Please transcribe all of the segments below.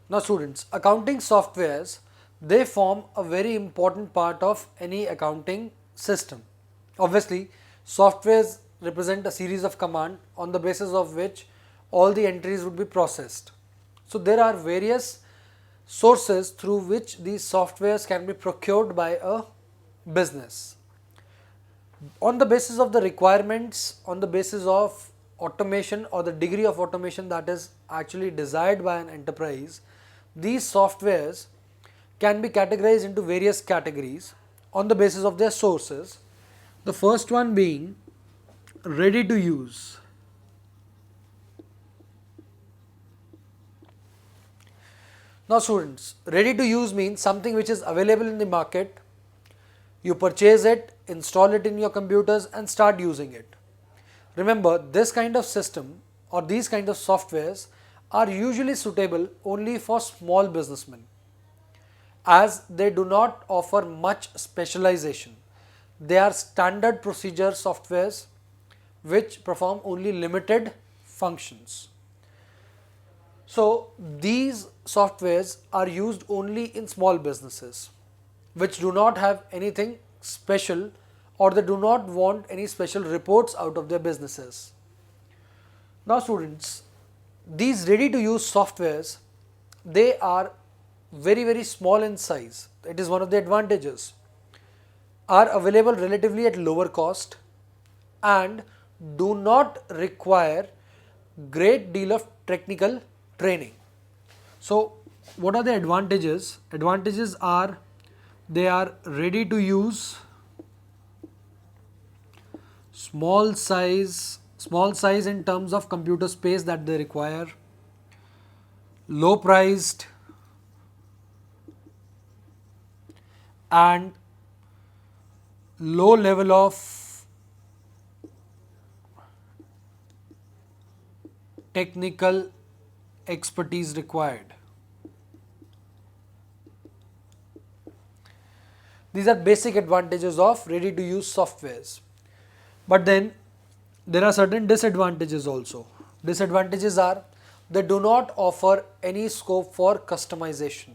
Now students, accounting softwares, they form a very important part of any accounting system. Obviously, softwares represent a series of commands on the basis of which all the entries would be processed. So there are various sources through which these softwares can be procured by a business. On the basis of the requirements, on the basis of automation or the degree of automation that is actually desired by an enterprise, these softwares can be categorized into various categories on the basis of their sources. The first one being ready to use. Now students, ready to use means something which is available in the market. You purchase it, install it in your computers and start using it. Remember, this kind of system or these kind of softwares are usually suitable only for small businessmen, as they do not offer much specialization. They are standard procedure softwares which perform only limited functions. So these softwares are used only in small businesses which do not have anything special, or they do not want any special reports out of their businesses. Now students, these ready to use softwares, they are very small in size. It is one of the advantages. Are available relatively at lower cost and do not require great deal of technical training. So what are the advantages? Advantages are they are ready to use, small size in terms of computer space that they require, low priced, and low level of technical expertise required. These are basic advantages of ready to use softwares. But then there are certain disadvantages also. Disadvantages are they do not offer any scope for customization.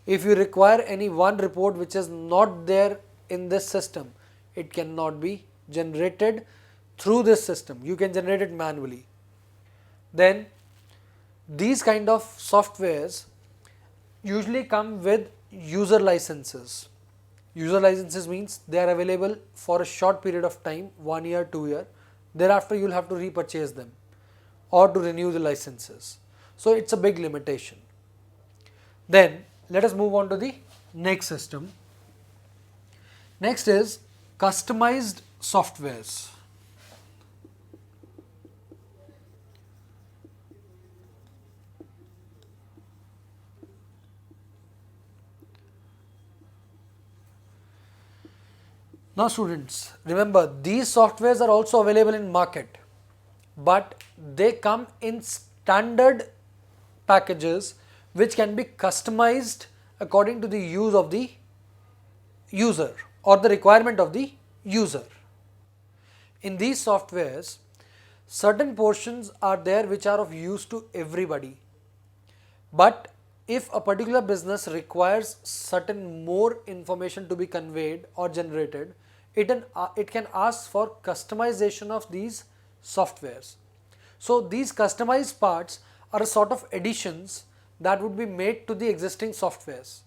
If you require any one report which is not there in this system, it cannot be generated through this system. You can generate it manually. Then these kind of softwares usually come with user licenses. User licenses means they are available for a short period of time, 1 year, 2 year. Thereafter you will have to repurchase them or to renew the licenses. So it's a big limitation. Then let us move on to the next system. Next is customized softwares. Now students, remember these softwares are also available in market, but they come in standard packages which can be customized according to the use of the user or the requirement of the user. In these softwares, certain portions are there which are of use to everybody, but if a particular business requires certain more information to be conveyed or generated, it can ask for customization of these softwares. So these customized parts are a sort of additions that would be made to the existing softwares.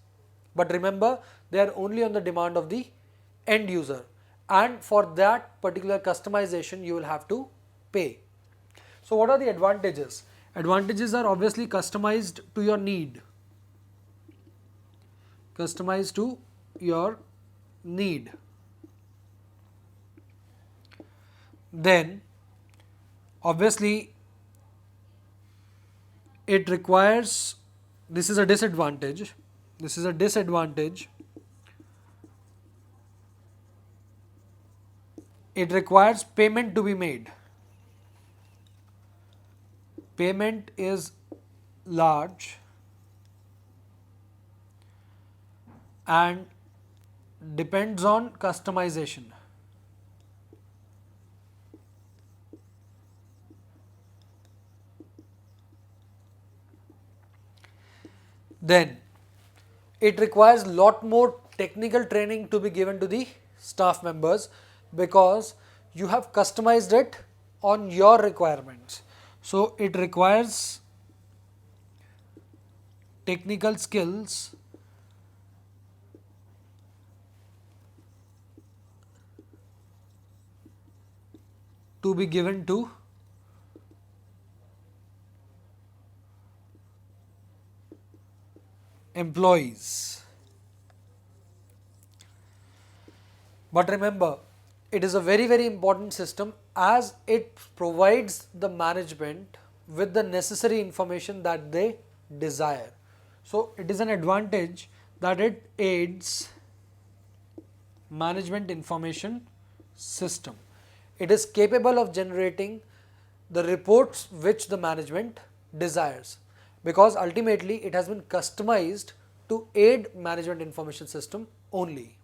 But remember, they are only on the demand of the end user, and for that particular customization you will have to pay. So what are the advantages? Advantages are obviously customized to your need. Customized to your need. Then obviously it requires, this is a disadvantage, it requires payment to be made. Payment is large and depends on customization. Then it requires lot more technical training to be given to the staff members because you have customized it on your requirements. So it requires technical skills to be given to employees. But remember, it is a very important system as it provides the management with the necessary information that they desire. So it is an advantage that it aids management information system. It is capable of generating the reports which the management desires because ultimately it has been customized to aid management information system only.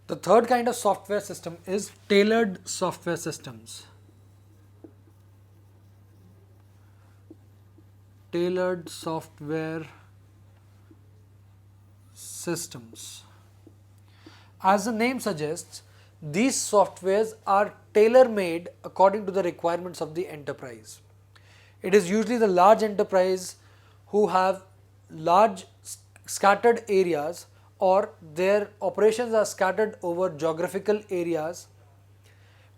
The third kind of software system is tailored software systems. Tailored software systems. As the name suggests, these softwares are tailor-made according to the requirements of the enterprise. It is usually the large enterprise who have large scattered areas or their operations are scattered over geographical areas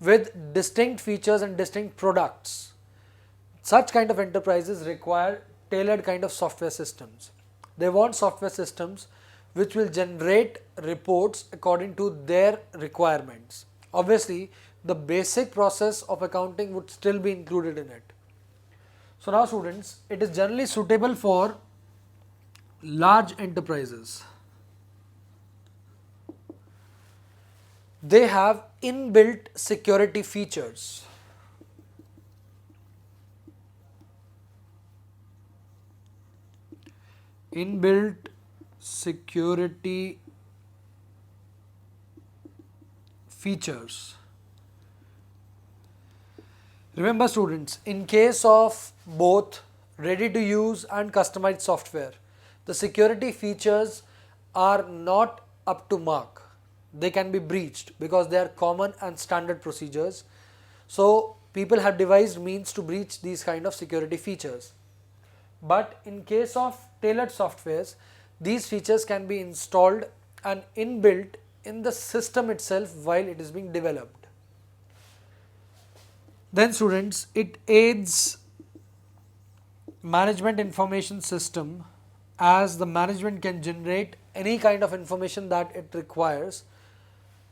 with distinct features and distinct products. Such kind of enterprises require tailored kind of software systems. They want software systems which will generate reports according to their requirements. Obviously, the basic process of accounting would still be included in it. So now students, it is generally suitable for large enterprises. They have inbuilt security features. Inbuilt security features. Remember students, in case of both ready to use and customized software, the security features are not up to mark. They can be breached because they are common and standard procedures. So people have devised means to breach these kind of security features. But in case of tailored softwares, these features can be installed and inbuilt in the system itself while it is being developed. Then students, it aids management information system as the management can generate any kind of information that it requires,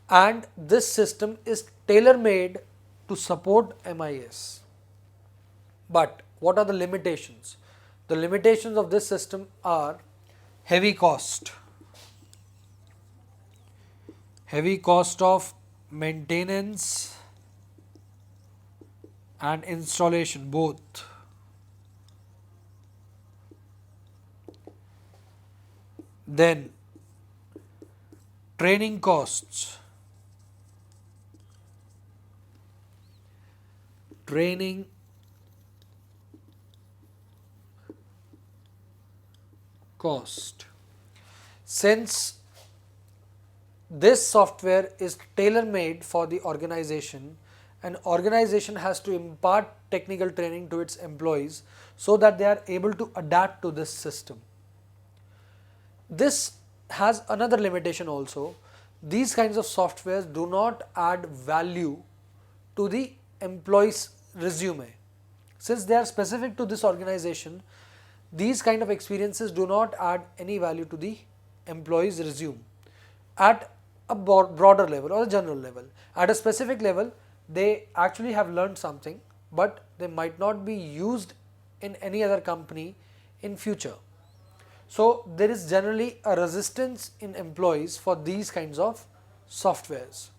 and this system is tailor-made to support MIS. But what are the limitations? The limitations of this system are heavy cost of maintenance and installation both. Then training costs. Training cost. Since this software is tailor-made for the organization, an organization has to impart technical training to its employees so that they are able to adapt to this system. This has another limitation also. These kinds of softwares do not add value to the employee's resume. Since they are specific to this organization, these kind of experiences do not add any value to the employee's resume at a broader level or a general level. At a specific level, they actually have learned something, but they might not be used in any other company in future. So there is generally a resistance in employees for these kinds of softwares.